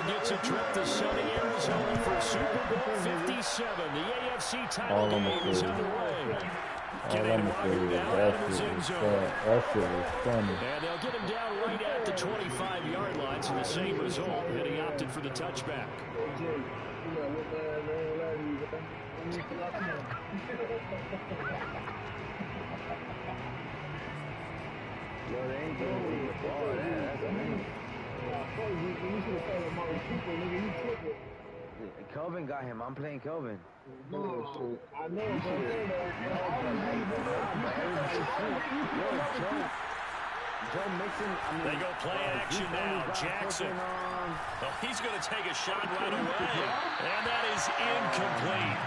Gets a trip to sunny Arizona for Super Bowl 57. The AFC title game is underway. Getting walking down out of his end zone. And they'll get him down right at the 25-yard line, so the same result, and he opted for the touchback. Kelvin got him. I'm playing Kelvin. I know. Joe Mixon. They go play action now. Jackson. Oh, he's going to take a shot right away. And that is incomplete.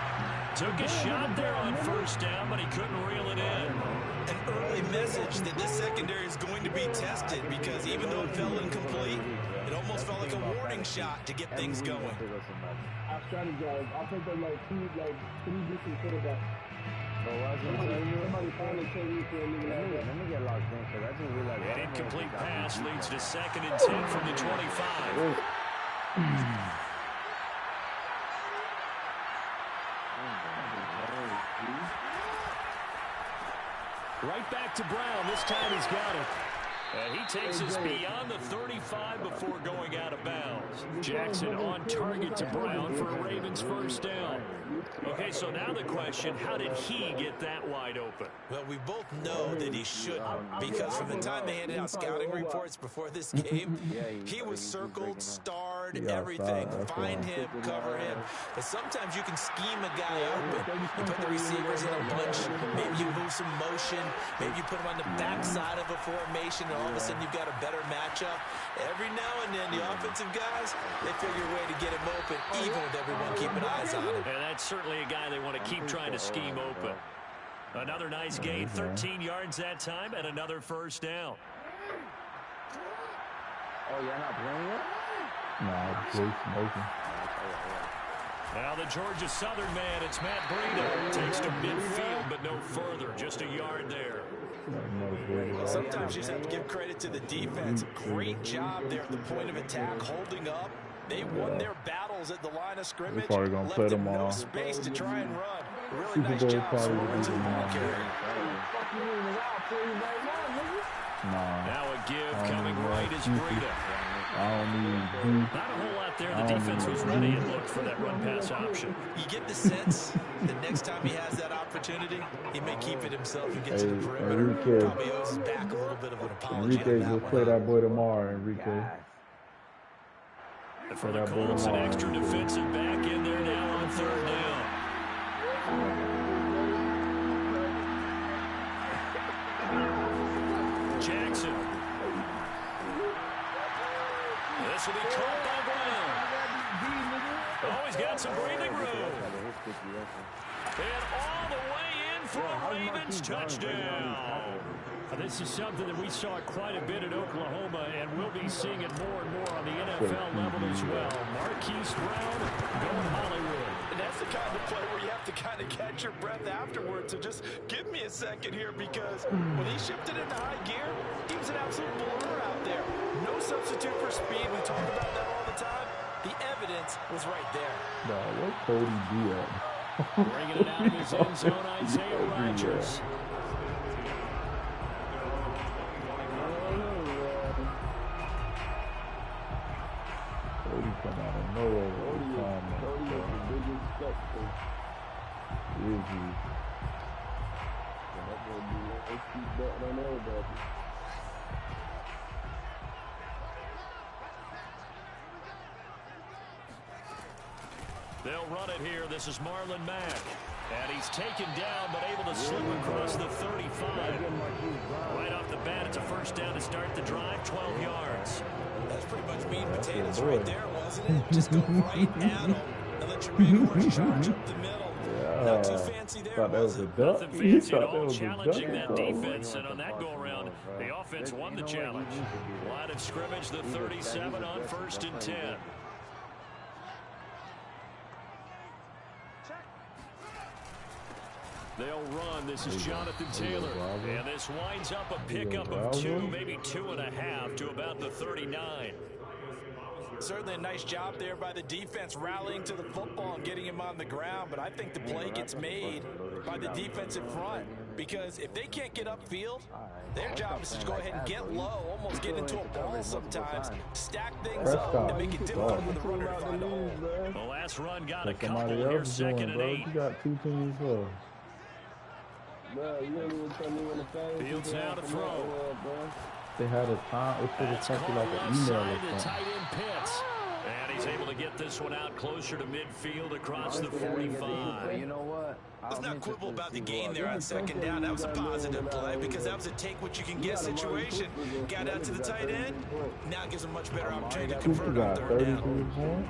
Took a shot there on first down, but he couldn't reel it in. An early message that this secondary is going to be tested because even though it fell incomplete, it almost felt like a warning shot to get things going. I strategize. I think they're like three different quarterbacks. Somebody finally tell me for a little bit. Let me get locked in because I just realized. An incomplete pass leads to 2nd and 10 from the 25. Right back to Brown. This time he's got it. And he takes us beyond the 35 before going out of bounds. Jackson on target to Brown for a Ravens first down. Okay, so now the question, how did he get that wide open? Well, we both know that he shouldn't because from the time they handed out scouting reports before this game, he was circled, starred, everything. Find him, cover him. But sometimes you can scheme a guy open. You put the receivers in a bunch. Maybe you move some motion. Maybe you put him on the backside of a formation, and all of a sudden you've got a better matchup. Every now and then, the offensive guys, they figure a way to get him open, even with everyone keeping eyes on him. And that's certainly a guy they want to keep trying to scheme open. Another nice gain, 13 yards that time, and another first down. Oh, you're not playing it? Nah, Jason open. Now the Georgia Southern man, it's Matt Breida. Takes to midfield, but no further. Just a yard there. Well, sometimes you just have to give credit to the defense. Great job there at the point of attack, holding up. They won their battles at the line of scrimmage. Left them no space to try and run. Really nice job scoring to the ball carrier. Now a give coming right is Breida. Not a whole lot there. The defense was ready and looked for that run-pass option. You get the sense that next time he has that opportunity, he may keep it himself and get to the perimeter. Probably owes his back a little bit of an apology. Enrique, we'll play that boy tomorrow, Enrique. For the Colts, an extra defensive back in there now on third down. Jackson. This will be caught by Brown. Oh, he's got some breathing room. And all the way in for a Ravens touchdown. This is something that we saw quite a bit in Oklahoma, and we'll be seeing it more and more on the NFL level as well. Marquise Brown going Hollywood. And that's the kind of play where you have to kind of catch your breath afterwards. So just give me a second here, because when he shifted into high gear, he was an absolute blur out there. No substitute for speed. We talk about that all the time. The evidence was right there. No, what Cody do at? Bringing it out of his end zone, Isaiah Rodgers. Cody come out of nowhere every time. Cody is the biggest spectacle. Is he? That boy be like, keep betting on everybody. They'll run it here. This is Marlon Mack. And he's taken down, but able to slip across the 35. Right off the bat, it's a first down to start the drive, 12 yards. That's pretty much meat and potatoes right there, wasn't it? Just go right at him and let your big horse charge up the middle. Not too fancy there, Thought that was was a it? duck. Nothing You fancy at thought that all, was a challenging duck. that defense, and on that go-around, the offense won the challenge. Line of scrimmage, the 37 on 1st and 10. They'll run. This is Jonathan Taylor. And this winds up a pickup of 2, maybe 2.5 to about the 39. Certainly a nice job there by the defense rallying to the football and getting him on the ground, but I think the play gets made by the defensive front because if they can't get upfield, their job is to go ahead and get low, almost get into a ball sometimes, stack things up, and make it difficult for the runner to find a hole. The last run got a couple Somebody here, else doing, 2nd and bro. 8. You got 2 teams left. Bro, you ain't even tell me when the fans Fields now to throw. They had a time. It should have sent you like an email or to something. tight end Pitts. And he's able to get this one out closer to midfield across the 45. You know what? Let's not quibble about the gain there on 2nd down. That was a positive play because that was a take-what-you-can-get situation. Got out to the tight end. Now it gives him much better opportunity to Cooper convert on got 3rd 33 down. points.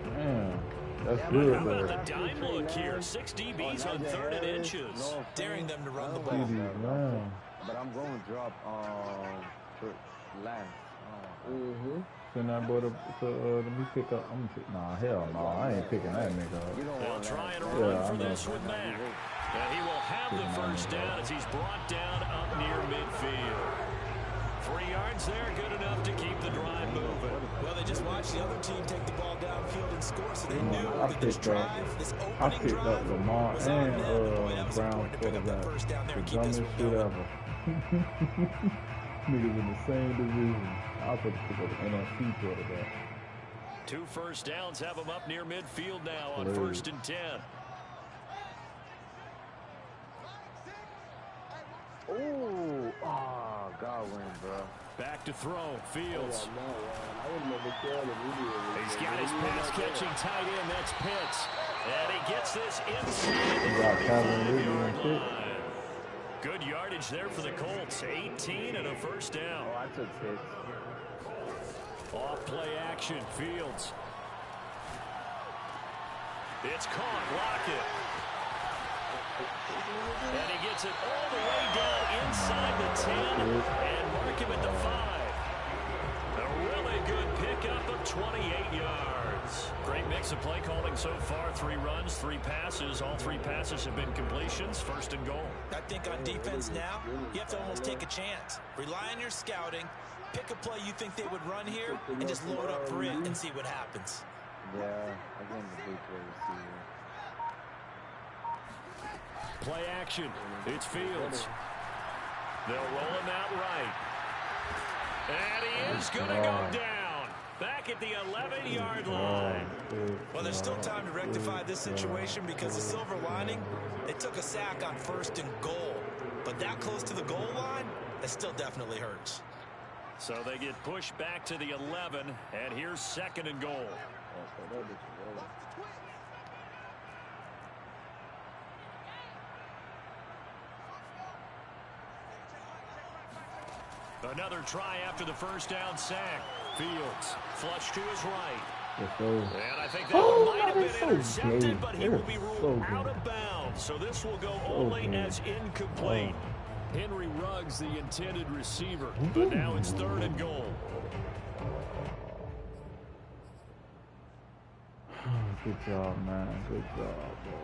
Damn. That's How good, about though. the dime look here? 6 DBs on 3rd and inches. Daring them to run the ball. Man. But I'm going to drop for last. Send that boy to let me pick up. I'm gonna pick. Nah, hell no. I ain't picking that nigga up. They'll try and Yeah, run for I know. this with Mack. And he will have the 1st down as he's brought down up near midfield. 3 yards there, good enough to keep the drive moving. Well, they just watched the other team take the ball downfield and score, so they knew I that this picked up. drive, this I opening picked up drive, Lamar was on and them. Boy, that was Brown important to pick up that quarterback. first down there The and keep this dumbest one shit going. ever. Niggas in the same division. I put the NFC quarterback. 2 first downs have him up near midfield now on 1st and 10. Ooh, Godwin, bro. Back to throw, Fields. I would never tell him. He's got his pass-catching tight end, that's Pitts. And he gets this inside the got Calvin 35-yard Ridley and line. Good yardage there for the Colts. 18 and a 1st down. I took 6. Off play action, Fields. It's caught, Lockett. And he gets it all the way down inside the 10 and mark him at the 5. A really good pickup of 28 yards. Great mix of play calling so far. 3 runs, 3 passes. All 3 passes have been completions. 1st and goal. I think on defense now, you have to almost take a chance. Rely on your scouting. Pick a play you think they would run here and just load up for it and see what happens. Yeah, again, the big play receiver. Play action. It's Fields. They'll roll him out right. And he is going to go down. Back at the 11-yard line. Well, there's still time to rectify this situation because the silver lining, they took a sack on 1st and goal. But that close to the goal line, that still definitely hurts. So they get pushed back to the 11, and here's 2nd and goal. Another try after the 1st down sack. Fields flush to his right. And I think that might have been intercepted, but he will be ruled out of bounds. So this will go only as incomplete. Henry Ruggs, the intended receiver, but now it's 3rd and goal. Good job, man. Good job, bro.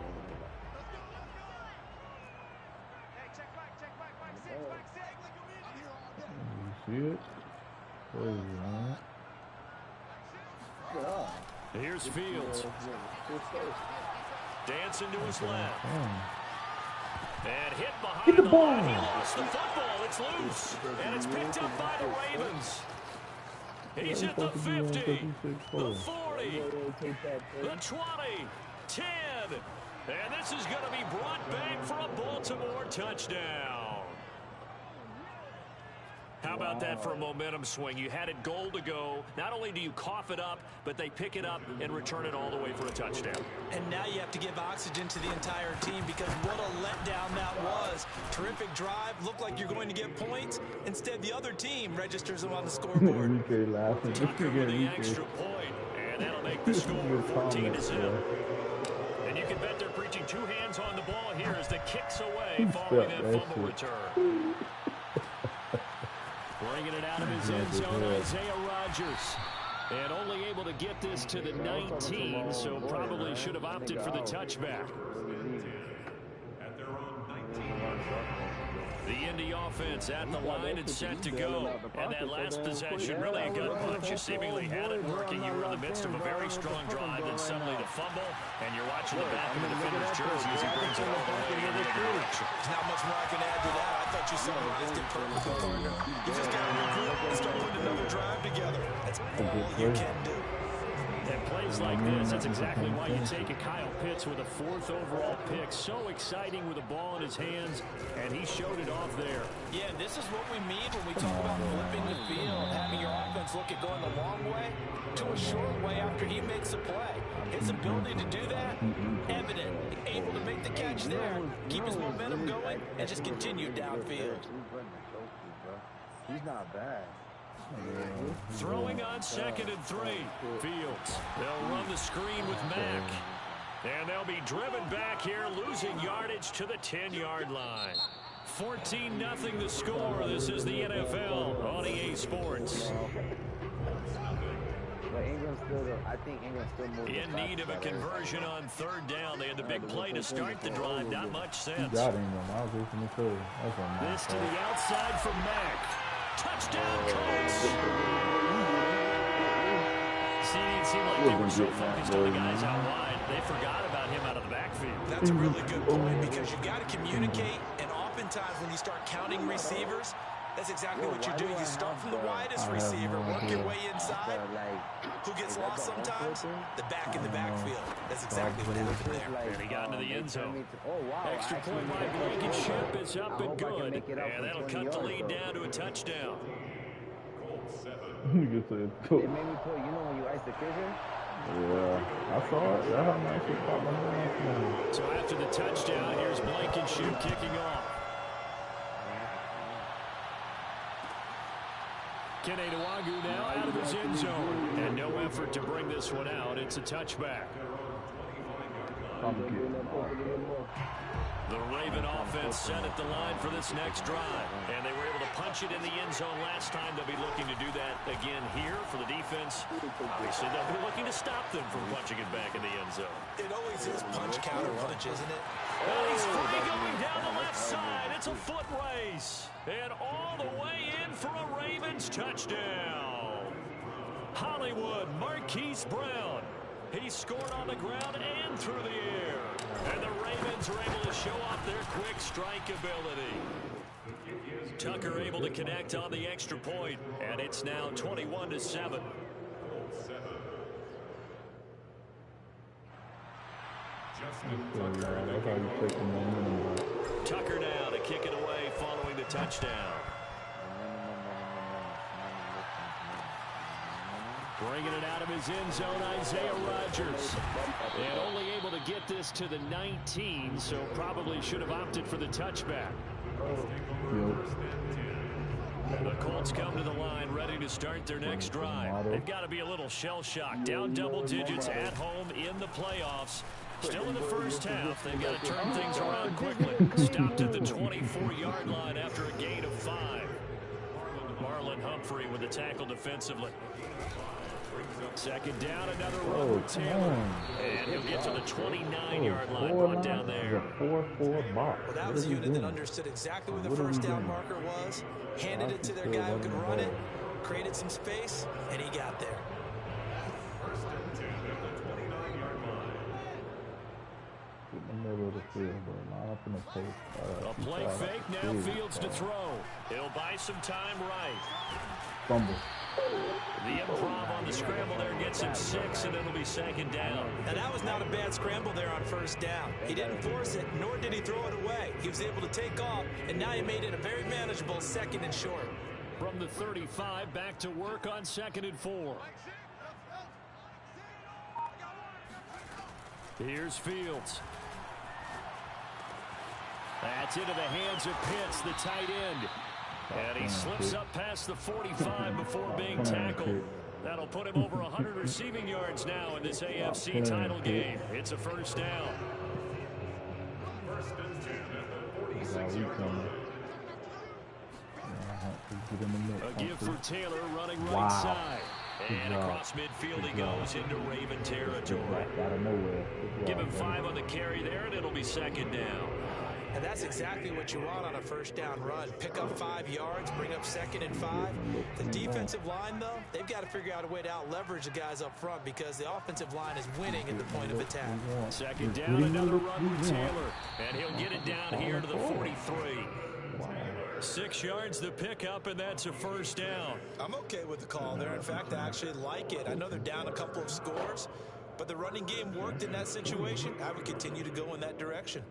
You see it? Crazy, man. Here's Fields. Dancing to his left. And hit behind the line. He lost the football. It's loose. And it's picked up by the Ravens. He's at the 50, the 40, the 20, 10. And this is going to be brought back for a Baltimore touchdown. How about that for a momentum swing? You had it goal to go. Not only do you cough it up, but they pick it up and return it all the way for a touchdown. And now you have to give oxygen to the entire team because what a letdown that was. Terrific drive. Looked like you're going to get points. Instead, the other team registers them on the scoreboard. Tucker with the extra point, and that'll make the score 14-0. And you can bet they're preaching two hands on the ball here as the kick's away following that fumble return. Bringing it out of his end zone, Isaiah Rodgers. And only able to get this to the 19, so probably should have opted for the touchback. The Indy offense at the line and set to go. And that last possession, really a good punch. You seemingly had it working. You were in the midst of a very strong drive, then suddenly the fumble, and you're watching the back of the defender's jersey as he brings it all the way in the other direction. There's not much more I can add to that. I thought you summarized it perfectly, partner. You just got to regroup and start putting another drive together. That's all you can do. And plays like this, that's exactly why you take a Kyle Pitts with a 4th overall pick. So exciting with the ball in his hands, and he showed it off there. Yeah, and this is what we mean when we talk about flipping the field, having your offense look at going the long way to a short way after he makes a play. His ability to do that, evident. Able to make the catch there, keep his momentum going, and just continue downfield. He's not bad. Throwing on 2nd and 3. Fields. They'll run the screen with Mack. And they'll be driven back here, losing yardage to the 10-yard line. 14-0 the score. This is the NFL on EA Sports. I think England still moves. In need of a conversion on 3rd down. They had the big play to start the drive. Not much sense. Got England. I was listening to it. This to the outside from Mack. Touchdown, Colts. See, it seemed like they were so focused on the guys out wide, they forgot about him out of the backfield. That's a really good point because you've got to communicate, and oftentimes when you start counting receivers, that's exactly what you do. You start from the widest receiver, work your way inside. Who gets lost sometimes? The back in the backfield. That's exactly what happened there. And he got into the end zone. Extra point by Blankenship is up and good. And that'll cut the lead down to a touchdown. It made me put, you know when you ice the kicker? Yeah, I saw it. That's how much it popped my head. So after the touchdown, here's Blankenship kicking off. Kenedawagu now out of his end zone. And no effort to bring this one out. It's a touchback. The Raven offense set at the line for this next drive. And they were able to punch it in the end zone last time. They'll be looking to do that again here for the defense. Obviously, they'll be looking to stop them from punching it back in the end zone. It always is punch, counter, punch, isn't it? And he's free going down the left side. It's a foot race. And all the way in for a Ravens touchdown. Hollywood Marquise Brown. He scored on the ground and through the air. And the Ravens are able to show off their quick strike ability. Tucker able to connect on the extra point, and it's now 21-7. Tucker now to kick it away following the touchdown. Bringing it out of his end zone, Isaiah Rodgers. And only able to get this to the 19, so probably should have opted for the touchback. The Colts come to the line, ready to start their next drive. They've got to be a little shell-shocked. Down double digits at home in the playoffs. Still in the first half. They've got to turn things around quickly. Stopped at the 24-yard line after a gain of 5. Marlon Humphrey with the tackle defensively. Second down, another run with Taylor. And he'll get to the 29-yard line. Brought down there. 4-4 box. Well, that was a unit that understood exactly where the first down marker was, handed it to their guy who could run it, created some space, and he got there. A play fake, now Fields to throw. He'll buy some time right. Fumble. The improv on the scramble there gets him 6, and it'll be second down. Now, that was not a bad scramble there on first down. He didn't force it, nor did he throw it away. He was able to take off, and now he made it a very manageable 2nd and short. From the 35, back to work on 2nd and 4. Here's Fields. That's into the hands of Pitts, the tight end. And he slips up past the 45 before being tackled. That'll put him over 100 receiving yards now in this AFC title game. It's a first down. A give for Taylor running right side. And across midfield he goes into Raven territory. Give him 5 on the carry there, and it'll be second down. And that's exactly what you want on a first down run. Pick up 5 yards, bring up 2nd and 5. The defensive line, though, they've got to figure out a way to out-leverage the guys up front because the offensive line is winning at the point of attack. Second down, another run with Taylor. And he'll get it down here to the 43. 6 yards to pick up, and that's a first down. I'm okay with the call there. In fact, I actually like it. I know they're down a couple of scores, but the running game worked in that situation. I would continue to go in that direction.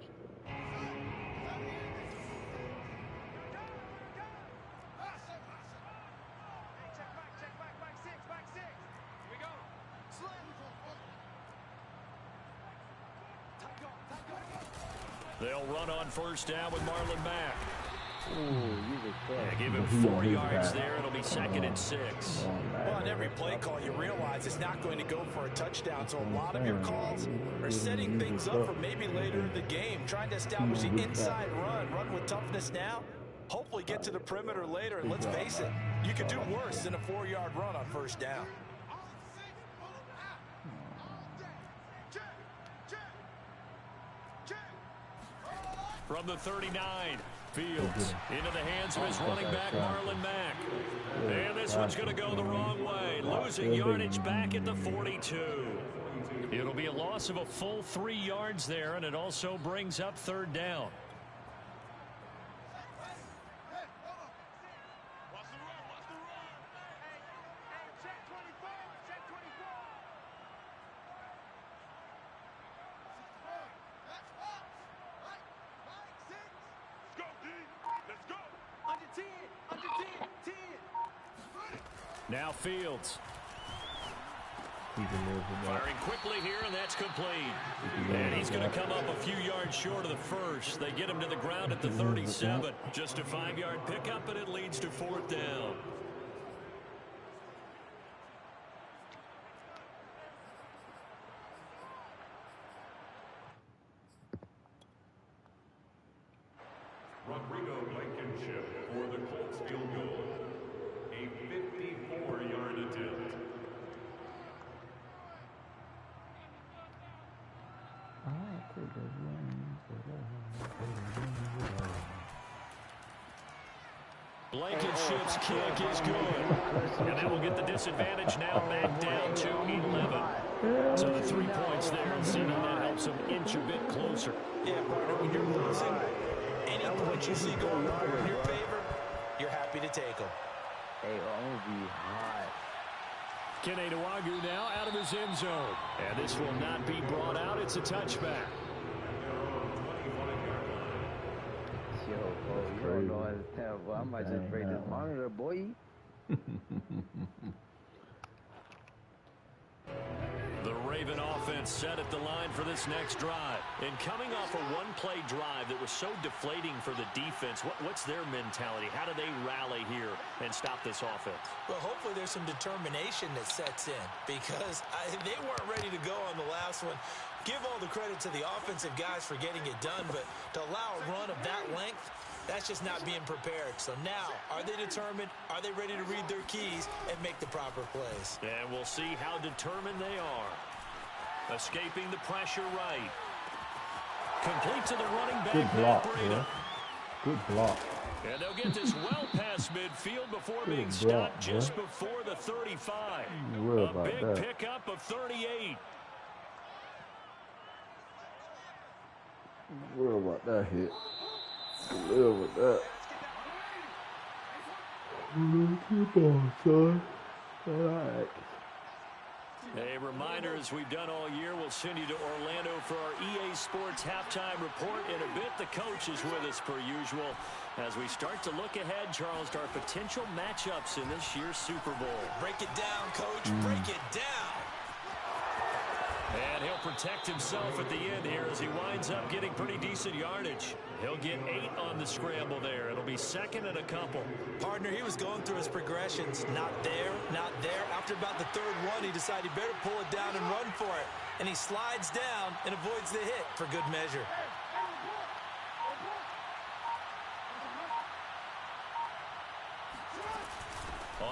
They'll run on first down with Marlon Mack. Give him 4 yards there. It'll be 2nd and 6. Well, on every play call, you realize it's not going to go for a touchdown. So a lot of your calls are setting things up for maybe later in the game, trying to establish the inside run with toughness now. Hopefully get to the perimeter later. And let's face it, you could do worse than a 4-yard run on first down. From the 39, Fields into the hands of his running back, Marlon Mack. And this one's going to go the wrong way, losing yardage back at the 42. It'll be a loss of a full 3 yards there, and it also brings up 3rd down. Now Fields. Firing quickly here, and that's complete. And he's going to come up a few yards short of the first. They get him to the ground at the 37. Just a 5-yard pickup, and it leads to 4th down. Blankenship for the Colts field goal. A 54-yard attempt. Blankenship's kick is good. And that will get the disadvantage now back down to 11. So the 3 points there, and seeing how that helps them inch a bit closer. Yeah, partner, when you're losing, any points you see going over in your favor, you're happy to take them. Hey, I'm gonna be hot. Kene Nwangwu now out of his end zone. And this will not be brought out. It's a touchback. Yo, bro, you don't know how to tell, boy. I might just break this monitor, boy. The Raven offense set at the line for this next drive. And coming off a one-play drive that was so deflating for the defense, what's their mentality? How do they rally here and stop this offense? Well, hopefully there's some determination that sets in because they weren't ready to go on the last one. Give all the credit to the offensive guys for getting it done, but to allow a run of that length, that's just not being prepared. So now, are they determined? Are they ready to read their keys and make the proper plays? And we'll see how determined they are. Escaping the pressure right. Complete to the running back. Good block, bro. Good block. And they'll get this well past midfield before being stopped just before the 35. A big pickup of 38. Worry about that hit. Live with that. Keep on, son. All right. A reminder, as we've done all year, we'll send you to Orlando for our EA Sports halftime report. In a bit, the coach is with us per usual. As we start to look ahead, Charles, to our potential matchups in this year's Super Bowl. Break it down, coach. Break it down. And he'll protect himself at the end here as he winds up getting pretty decent yardage. He'll get 8 on the scramble there. It'll be second and a couple. Partner, he was going through his progressions. Not there, not there. After about the third one, he decided he better pull it down and run for it. And he slides down and avoids the hit for good measure.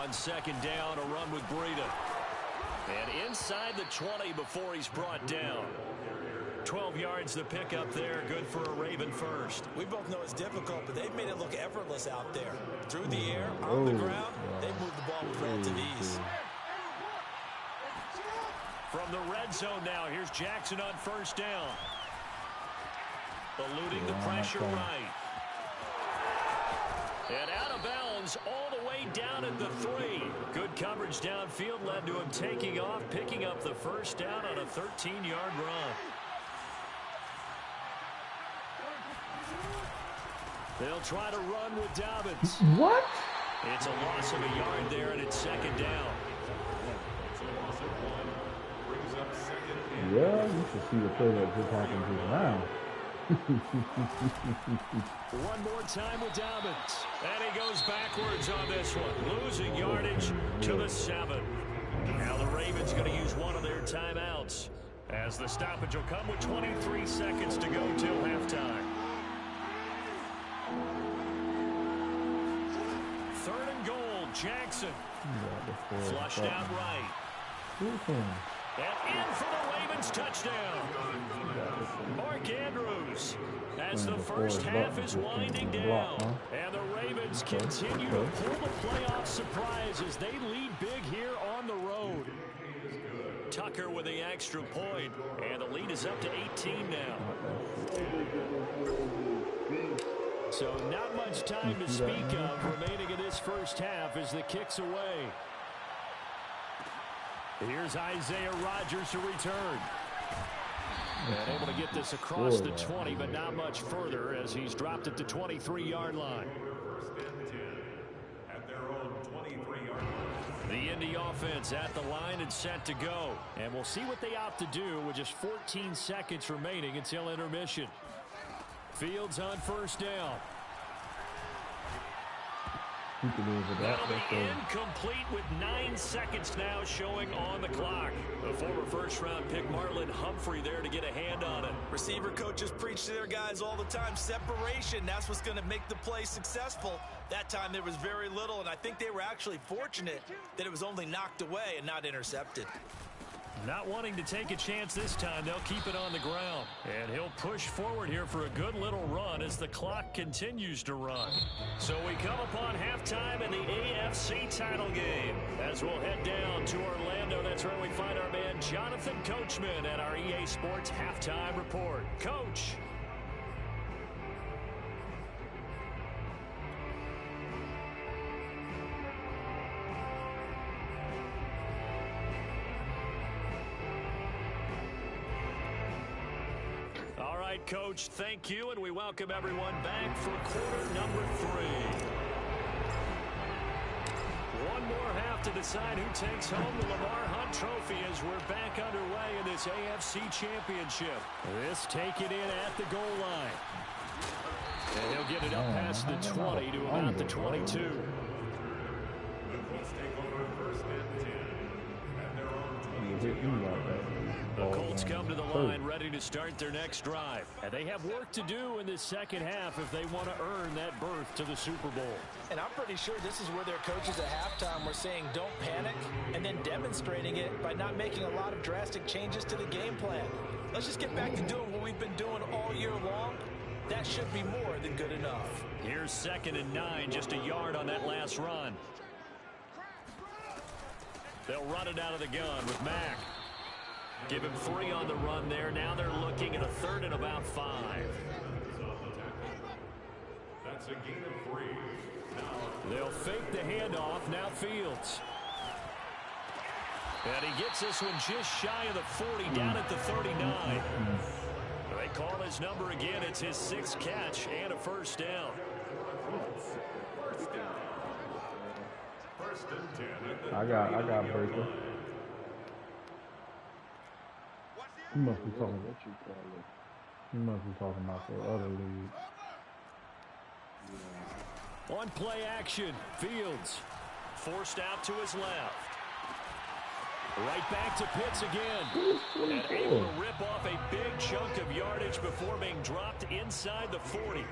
On second down, a run with Breida. And inside the 20 before he's brought down. 12 yards the pickup there. Good for a Raven first. We both know it's difficult, but they've made it look effortless out there. Through the air, on the ground, they've moved the ball with relative ease. From the red zone now, here's Jackson on first down. Eluding the pressure right. And out of bounds all the way down at the 3. Good coverage downfield led to him taking off, picking up the first down on a 13-yard run. They'll try to run with Dobbins. What? It's a loss of a yard there, and it's second down. Yeah, you should see the play that just happened just now. One more time with Dobbins. And he goes backwards on this one. Losing yardage to the 7. Now the Ravens going to use one of their timeouts, as the stoppage will come with 23 seconds to go till halftime. 3rd and goal, Jackson. Flushed out right. And in for the Ravens touchdown. Mark Andrews, as the first half is winding down. And the Ravens continue to pull the playoff surprise as they lead big here on the road. Tucker with the extra point, and the lead is up to 18 now. So not much time to speak of remaining in this first half as the kick's away. Here's Isaiah Rodgers to return. And able to get this across the 20, but not much further as he's dropped at the 23-yard line. At their own 23-yard line. The Indy offense at the line and set to go. And we'll see what they opt to do with just 14 seconds remaining until intermission. Fields on first down. That'll be incomplete with 9 seconds now showing on the clock. The former first-round pick Marlon Humphrey there to get a hand on it. Receiver coaches preach to their guys all the time. Separation, that's what's going to make the play successful. That time there was very little, and I think they were actually fortunate that it was only knocked away and not intercepted. Not wanting to take a chance this time, they'll keep it on the ground. And he'll push forward here for a good little run as the clock continues to run. So we come upon halftime in the AFC title game. As we'll head down to Orlando, that's where we find our man Jonathan Coachman at our EA Sports Halftime Report. Coach. Coach, thank you, and we welcome everyone back for quarter number 3. One more half to decide who takes home the Lamar Hunt Trophy as we're back underway in this AFC Championship. This taken in at the goal line. And he'll get it up past the 20 to about the 22. The Colts take over 1st and 10 at their own 22-yard line. The Colts come to the line ready to start their next drive. And they have work to do in this second half if they want to earn that berth to the Super Bowl. And I'm pretty sure this is where their coaches at halftime were saying don't panic, and then demonstrating it by not making a lot of drastic changes to the game plan. Let's just get back to doing what we've been doing all year long. That should be more than good enough. Here's 2nd and 9, just a yard on that last run. They'll run it out of the gun with Mack. Give him 3 on the run there. Now they're looking at a 3rd and about 5. That's a gain of 3. They'll fake the handoff. Now Fields. And he gets this one just shy of the 40, down at the 39. They call his number again. It's his 6th catch and a first down. 1st and 10. I got Breaker. You must be talking about the other league. On play action, Fields forced out to his left. Right back to Pitts again. And able to rip off a big chunk of yardage before being dropped inside the 40.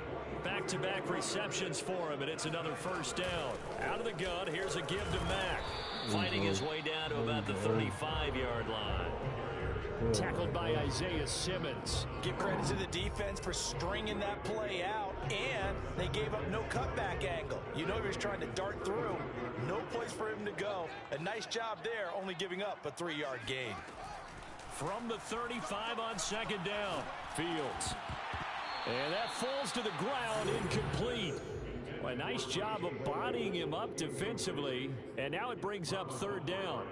Back-to-back receptions for him, and it's another first down. Out of the gun, here's a give to Mack. Fighting his way down to about the 35-yard line. Tackled by Isaiah Simmons. Give credit to the defense for stringing that play out, and they gave up no cutback angle. You know he was trying to dart through. No place for him to go. A nice job there, only giving up a 3-yard gain. From the 35 on second down, Fields. And that falls to the ground, incomplete. A nice job of bodying him up defensively, and now it brings up third down.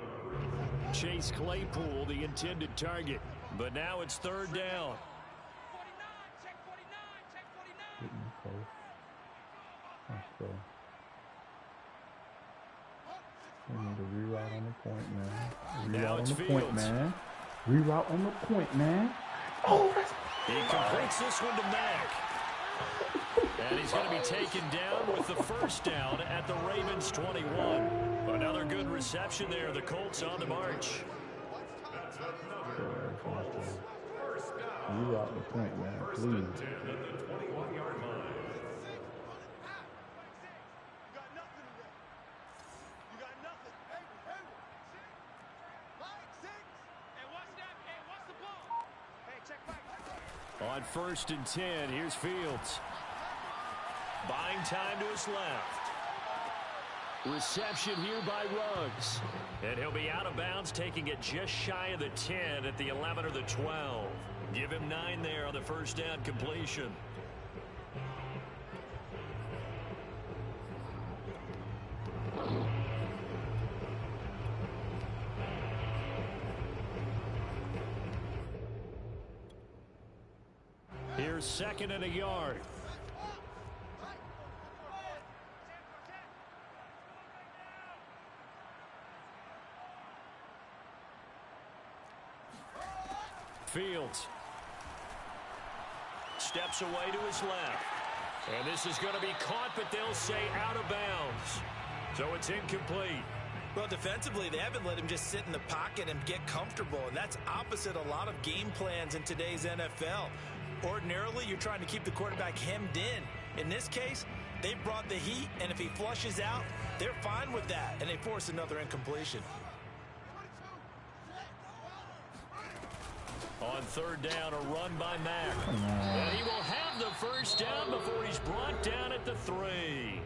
Chase Claypool, the intended target, but now it's third down. We need a reroute on the point, man. Now Reroute it's on the Fields. point, man. Reroute on the point, man. Oh, that's... He completes this one to Mack. And he's going to be taken down with the first down at the Ravens 21. Another good reception there. The Colts on the march. Reroute the point, man, please. On 1st and 10, here's Fields. Buying time to his left. Reception here by Ruggs. And he'll be out of bounds, taking it just shy of the 10 at the 11 or the 12. Give him 9 there on the first down completion. Here's 2nd and a yard. Fields steps away to his left. And this is going to be caught, but they'll say out of bounds. So it's incomplete. Well, defensively, they haven't let him just sit in the pocket and get comfortable, and that's opposite a lot of game plans in today's NFL. Ordinarily, you're trying to keep the quarterback hemmed in. In this case, they brought the heat, and if he flushes out, they're fine with that, and they force another incompletion. On 3rd down, a run by Mack. And he will have the first down before he's brought down at the 3.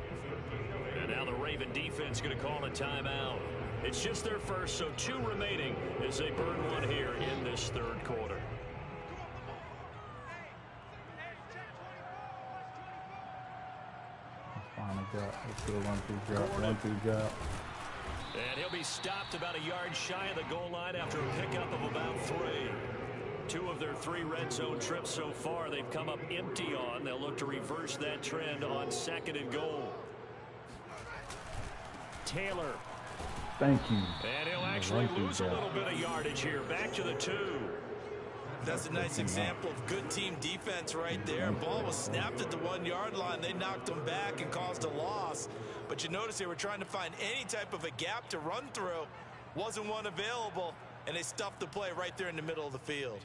And now the Raven defense going to call a timeout. It's just their first, so 2 remaining as they burn one here in this 3rd quarter. Let's do a 1-2 drop. And he'll be stopped about a yard shy of the goal line after a pickup of about 3. 2 of their 3 red zone trips so far they've come up empty on. They'll look to reverse that trend on 2nd and goal. Taylor. Thank you. And he'll actually lose a little bit of yardage here. Back to the 2. That's a nice example of good team defense right there. Ball was snapped at the 1-yard line. They knocked him back and caused a loss. But you notice they were trying to find any type of a gap to run through. Wasn't one available, and they stuffed the play right there in the middle of the field.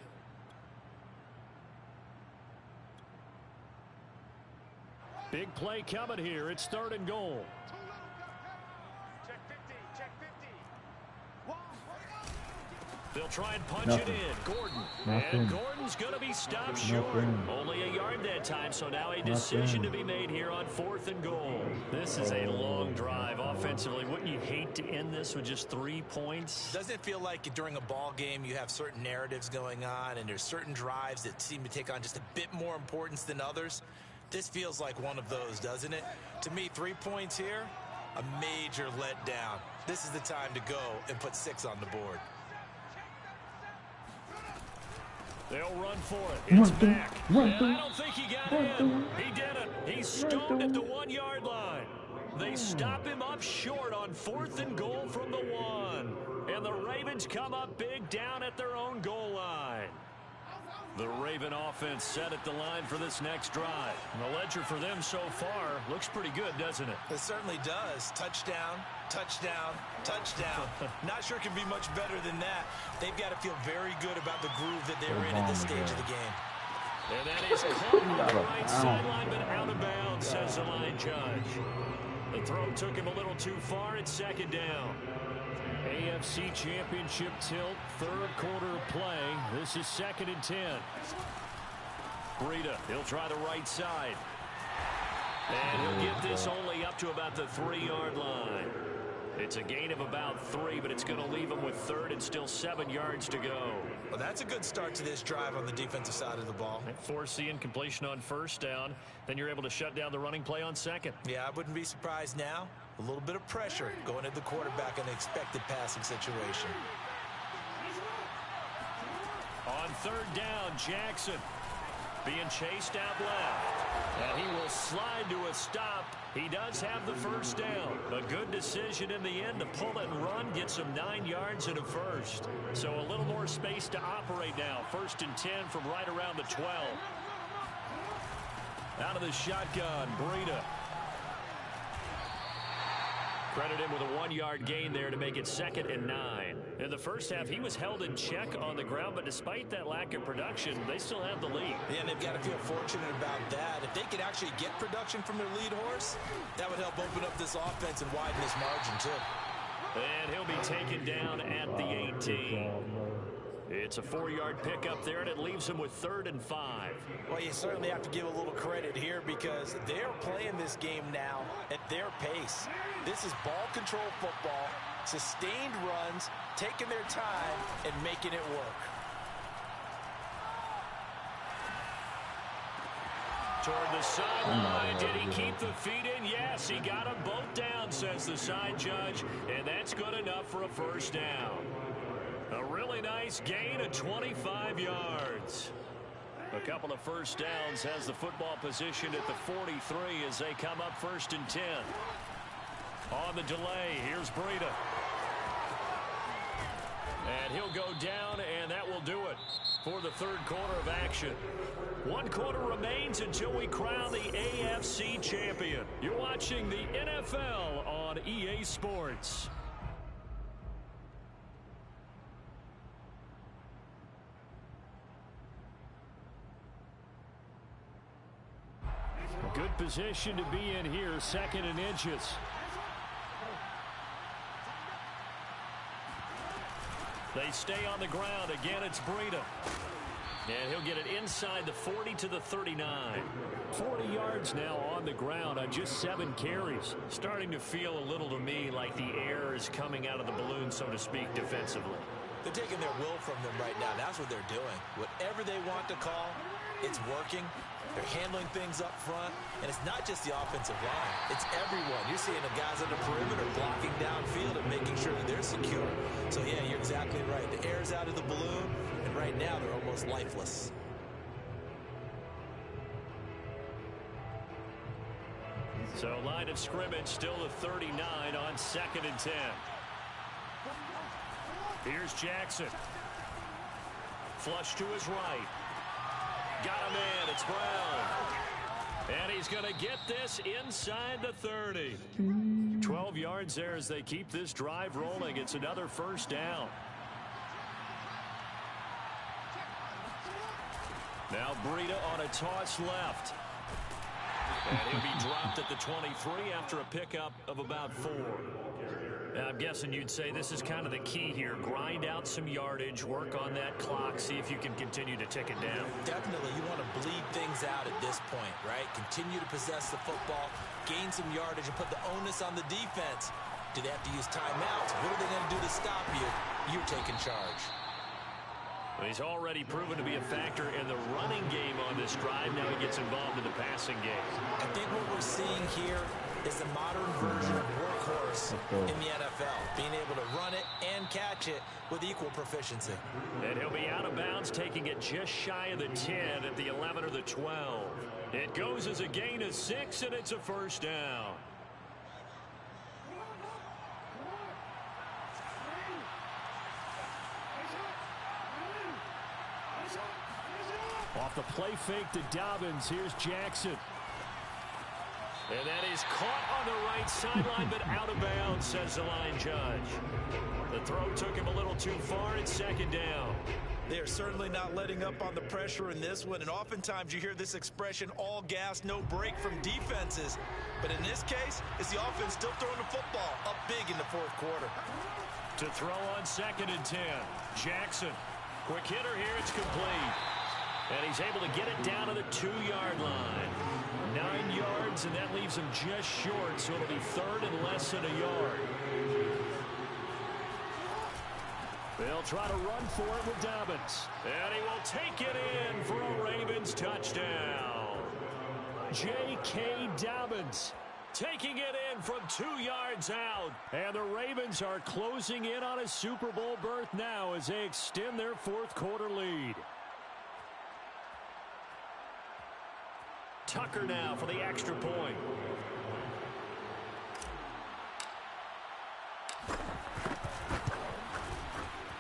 Big play coming here. It's 3rd and goal. They'll try and punch it in. Gordon. And Gordon's going to be stopped short. Only a yard that time, so now a decision to be made here on 4th and goal. This is a long drive offensively. Wouldn't you hate to end this with just 3 points? Doesn't it feel like during a ball game you have certain narratives going on and there's certain drives that seem to take on just a bit more importance than others? This feels like one of those, doesn't it? To me, 3 points here, a major letdown. This is the time to go and put 6 on the board. They'll run for it. It's back. And I don't think he got in. He didn't. He's stoned at the 1-yard line. They stop him up short on 4th and goal from the 1. And the Ravens come up big down at their own goal line. The Raven offense set at the line for this next drive. And the ledger for them so far looks pretty good, doesn't it? It certainly does. Touchdown, touchdown, touchdown. Not sure it can be much better than that. They've got to feel very good about the groove that they're in at this stage of the game. And that is caught on the right sideline, but out of bounds, says the line judge. The throw took him a little too far. It's second down. AFC Championship tilt, third quarter of play. This is 2nd and 10. Breida, he'll try the right side. And he'll get this only up to about the 3-yard line. It's a gain of about 3, but it's going to leave him with 3rd and still 7 yards to go. Well, that's a good start to this drive on the defensive side of the ball. Force the incompletion on 1st down. Then you're able to shut down the running play on 2nd. Yeah, I wouldn't be surprised now. A little bit of pressure going at the quarterback in an expected passing situation. On 3rd down, Jackson being chased out left. And he will slide to a stop. He does have the 1st down. A good decision in the end to pull it and run, get some 9 yards and a 1st. So a little more space to operate now. 1st and 10 from right around the 12. Out of the shotgun, Breida. Credit him with a 1-yard gain there to make it 2nd and 9. In the first half, he was held in check on the ground, but despite that lack of production, they still have the lead. Yeah, and they've got to feel fortunate about that. If they could actually get production from their lead horse, that would help open up this offense and widen this margin, too. And he'll be taken down at the 18. It's a 4-yard pickup there, and it leaves him with 3rd and 5. Well, you certainly have to give a little credit here because they're playing this game now at their pace. This is ball control football, sustained runs, taking their time, and making it work. Toward the sideline. Did he keep the feet in? Yes, he got them both down, says the side judge, and that's good enough for a 1st down. A really nice gain of 25 yards. A couple of 1st downs, has the football positioned at the 43 as they come up 1st and 10. On the delay, here's Breida. And he'll go down, and that will do it for the 3rd quarter of action. 1 quarter remains until we crown the AFC champion. You're watching the NFL on EA Sports. Good position to be in here, 2nd and inches. They stay on the ground. Again, it's Breida. And he'll get it inside the 40 to the 39. 40 yards now on the ground on just 7 carries. Starting to feel a little to me like the air is coming out of the balloon, so to speak, defensively. They're taking their will from them right now. That's what they're doing. Whatever they want to call, it's working. They're handling things up front. And it's not just the offensive line. It's everyone. You're seeing the guys on the perimeter blocking downfield and making sure that they're secure. So, yeah, you're exactly right. The air's out of the balloon, and right now they're almost lifeless. So, line of scrimmage still the 39 on 2nd and 10. Here's Jackson. Flush to his right. Got him in. It's Brown. And he's going to get this inside the 30. 12 yards there as they keep this drive rolling. It's another 1st down. Now Breida on a toss left. And he'll be dropped at the 23 after a pickup of about 4. I'm guessing you'd say this is kind of the key here. Grind out some yardage, work on that clock, see if you can continue to tick it down. Definitely. You want to bleed things out at this point, right? Continue to possess the football, gain some yardage, and put the onus on the defense. Do they have to use timeouts? What are they going to do to stop you? You're taking charge. Well, he's already proven to be a factor in the running game on this drive. Now he gets involved in the passing game. I think what we're seeing here is the modern version of workhorse in the NFL, being able to run it and catch it with equal proficiency. And he'll be out of bounds, taking it just shy of the 10 at the 11 or the 12. It goes as a gain of 6, and it's a 1st down. Off the play fake to Dobbins. Here's Jackson. And that is caught on the right sideline, but out of bounds, says the line judge. The throw took him a little too far. It's second down. They are certainly not letting up on the pressure in this one, and oftentimes you hear this expression, all gas, no break from defenses. But in this case, it's the offense still throwing the football up big in the fourth quarter. To throw on 2nd and 10. Jackson. Quick hitter here. It's complete. And he's able to get it down to the 2-yard line. 9 yards, and that leaves him just short, so it'll be 3rd and less than a yard. They'll try to run for it with Dobbins. And he will take it in for a Ravens touchdown. J.K. Dobbins taking it in from 2 yards out. And the Ravens are closing in on a Super Bowl berth now as they extend their fourth quarter lead. Tucker now for the extra point.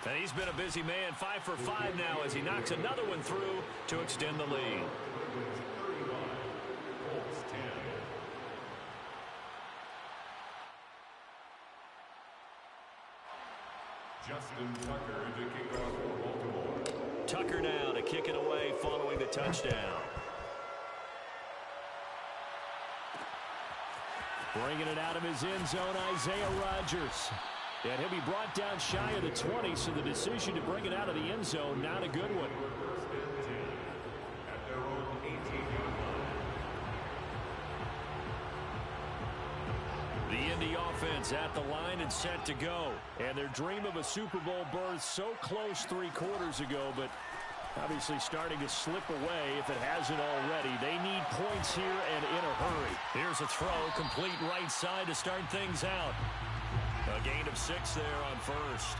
And he's been a busy man, 5 for 5 now as he knocks another one through to extend the lead. Justin Tucker to kick off for Baltimore. Tucker now to kick it away following the touchdown. Bringing it out of his end zone, Isaiah Rodgers. And he'll be brought down shy of the 20, so the decision to bring it out of the end zone, not a good one. At their own 18-yard line. The Indy offense at the line and set to go. And their dream of a Super Bowl berth so close 3 quarters ago, but obviously starting to slip away if it hasn't already. They need points here and in a hurry. Here's a throw, complete right side to start things out. A gain of 6 there on first.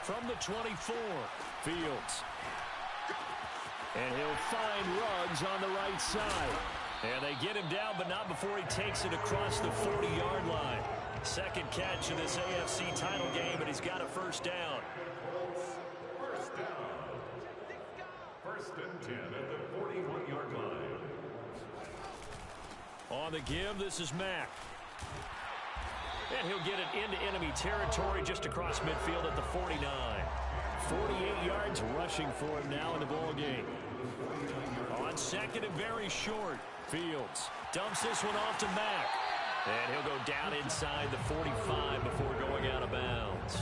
From the 24, Fields. And he'll find Ruggs on the right side. And they get him down, but not before he takes it across the 40-yard line. Second catch in this AFC title game, and he's got a first down. First down. 1st and 10 at the 41-yard line. On the give, this is Mack. And he'll get it into enemy territory just across midfield at the 49. 48 yards rushing for him now in the ball game. On 2nd and very short, Fields dumps this one off to Mack. And he'll go down inside the 45 before going out of bounds.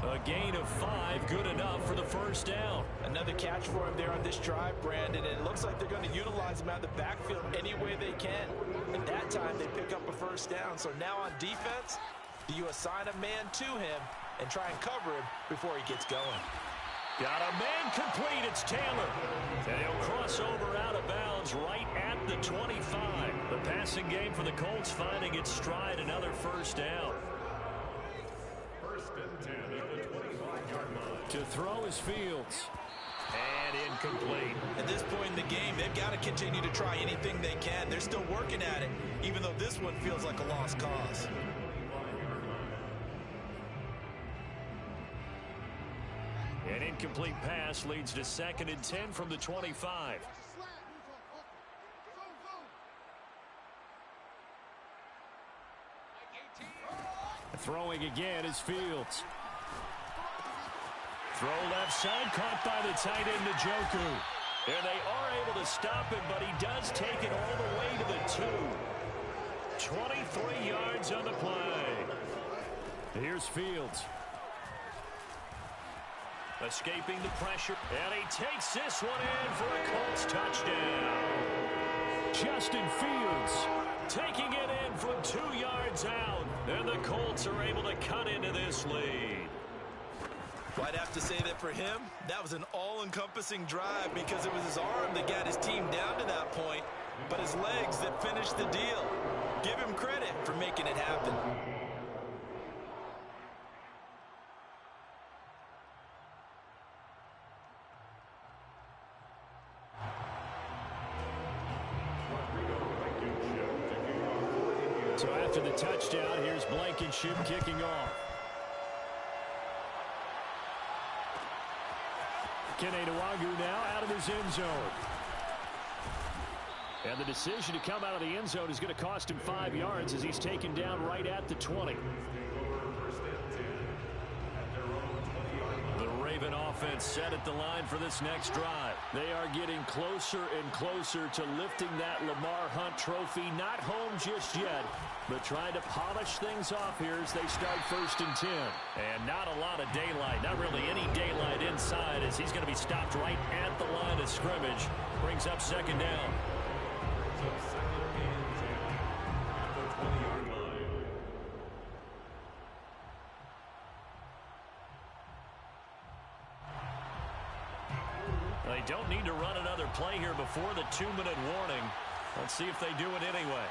A gain of 5, good enough for the first down. Another catch for him there on this drive, Brandon, and it looks like they're going to utilize him out of the backfield any way they can. At that time, they pick up a first down. So now on defense, do you assign a man to him and try and cover him before he gets going? Got a man complete. It's Taylor. And he'll cross over out of bounds right at the 25. The passing game for the Colts finding its stride, another first down. 1st and 10 at the 25-yard line. To throw is Fields. And incomplete. At this point in the game, they've got to continue to try anything they can. They're still working at it, even though this one feels like a lost cause. An incomplete pass leads to 2nd and 10 from the 25. Throwing again is Fields. Throw left side, caught by the tight end Njoku. And they are able to stop him, but he does take it all the way to the 2. 23 yards on the play. Here's Fields. Escaping the pressure, and he takes this one in for a Colts touchdown. Justin Fields taking it in from 2 yards out, and the Colts are able to cut into this lead. Well, I'd have to say that for him, that was an all-encompassing drive because it was his arm that got his team down to that point, but his legs that finished the deal. Give him credit for making it happen. So after the touchdown, here's Blankenship kicking off. Keneduagu now out of his end zone. And the decision to come out of the end zone is going to cost him 5 yards as he's taken down right at the 20. The Raven offense set at the line for this next drive. They are getting closer and closer to lifting that Lamar Hunt trophy. Not home just yet, but trying to polish things off here as they start 1st and 10. And not a lot of daylight, not really any daylight inside as he's going to be stopped right at the line of scrimmage. Brings up 2nd down. They don't need to run another play here before the 2-minute warning. Let's see if they do it anyway.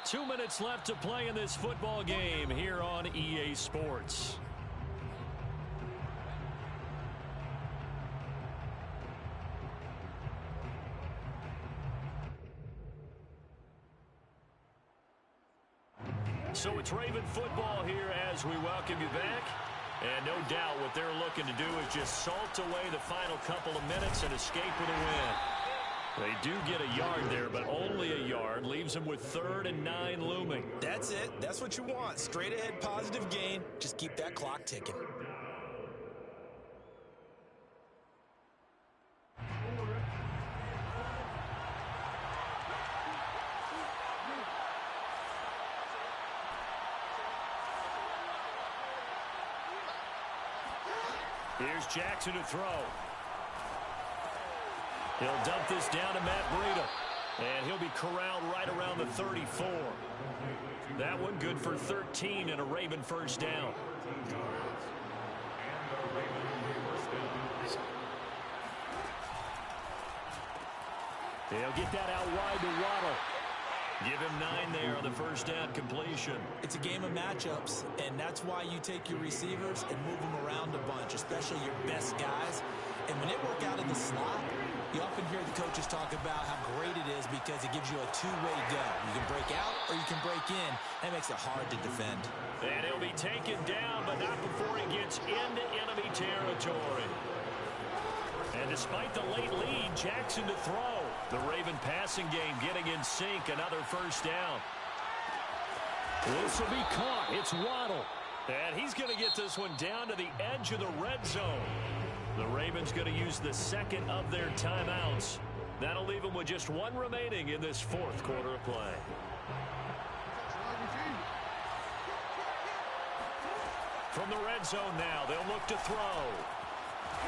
Two minutes left to play in this football game here on EA Sports. So it's Raven football here as we welcome you back. And no doubt what they're looking to do is just salt away the final couple of minutes and escape with a win. They do get a yard there, but only a yard. Leaves them with 3rd and 9 looming. That's it. That's what you want. Straight ahead positive gain. Just keep that clock ticking. Here's Jackson to throw. He'll dump this down to Matt Breida. And he'll be corralled right around the 34. That one good for 13 and a Raven 1st down. They'll get that out wide to Waddle. Give him 9 there on the 1st down completion. It's a game of matchups, and that's why you take your receivers and move them around a bunch, especially your best guys. And when they work out in the slot, you often hear the coaches talk about how great it is because it gives you a two-way go. You can break out or you can break in. That makes it hard to defend. And he'll be taken down, but not before he gets into enemy territory. And despite the late lead, Jackson to throw. The Raven passing game getting in sync. Another 1st down. This will be caught. It's Waddle. And he's going to get this one down to the edge of the red zone. The Ravens going to use the 2nd of their timeouts. That'll leave them with just 1 remaining in this 4th quarter of play. From the red zone now, they'll look to throw.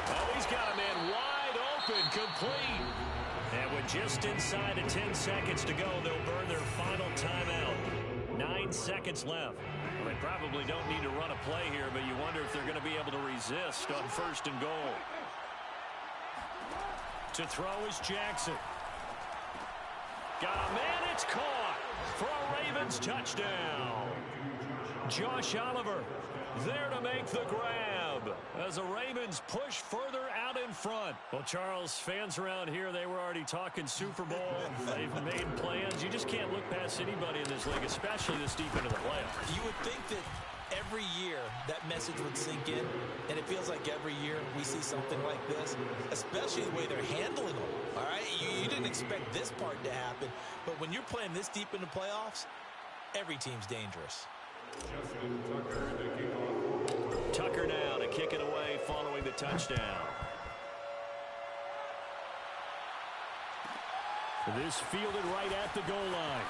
Oh, he's got a man wide open, complete. And with just inside of 10 seconds to go, they'll burn their final timeout. 9 seconds left. Well, they probably don't need to run a play here, but you wonder if they're going to be able to resist on 1st and goal. To throw is Jackson. Got a man, it's caught for a Ravens touchdown. Josh Oliver there to make the grab as the Ravens push further out in front. Well, Charles, fans around here, they were already talking Super Bowl. They've made plans. You just can't look past anybody in this league, especially this deep into the playoffs. You would think that every year that message would sink in, and it feels like every year we see something like this, especially the way they're handling them. All right, you didn't expect this part to happen, but when you're playing this deep into playoffs, every team's dangerous. Tucker now to kick it away following the touchdown. This fielded right at the goal line.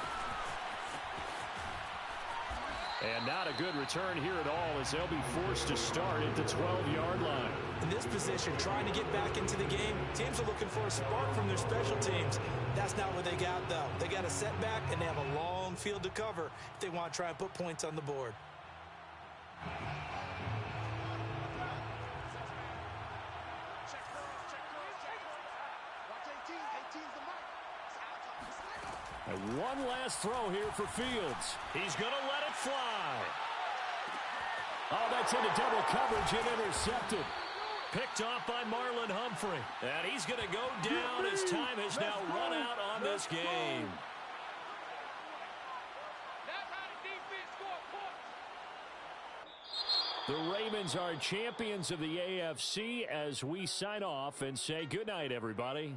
And not a good return here at all as they'll be forced to start at the 12-yard line. In this position, trying to get back into the game, teams are looking for a spark from their special teams. That's not what they got, though. They got a setback, and they have a long field to cover if they want to try and put points on the board. And one last throw here for Fields. He's going to let it fly. Oh, that's into double coverage and intercepted. Picked off by Marlon Humphrey. And he's going to go down as time has now run out on this game. The Ravens are champions of the AFC as we sign off and say goodnight, everybody.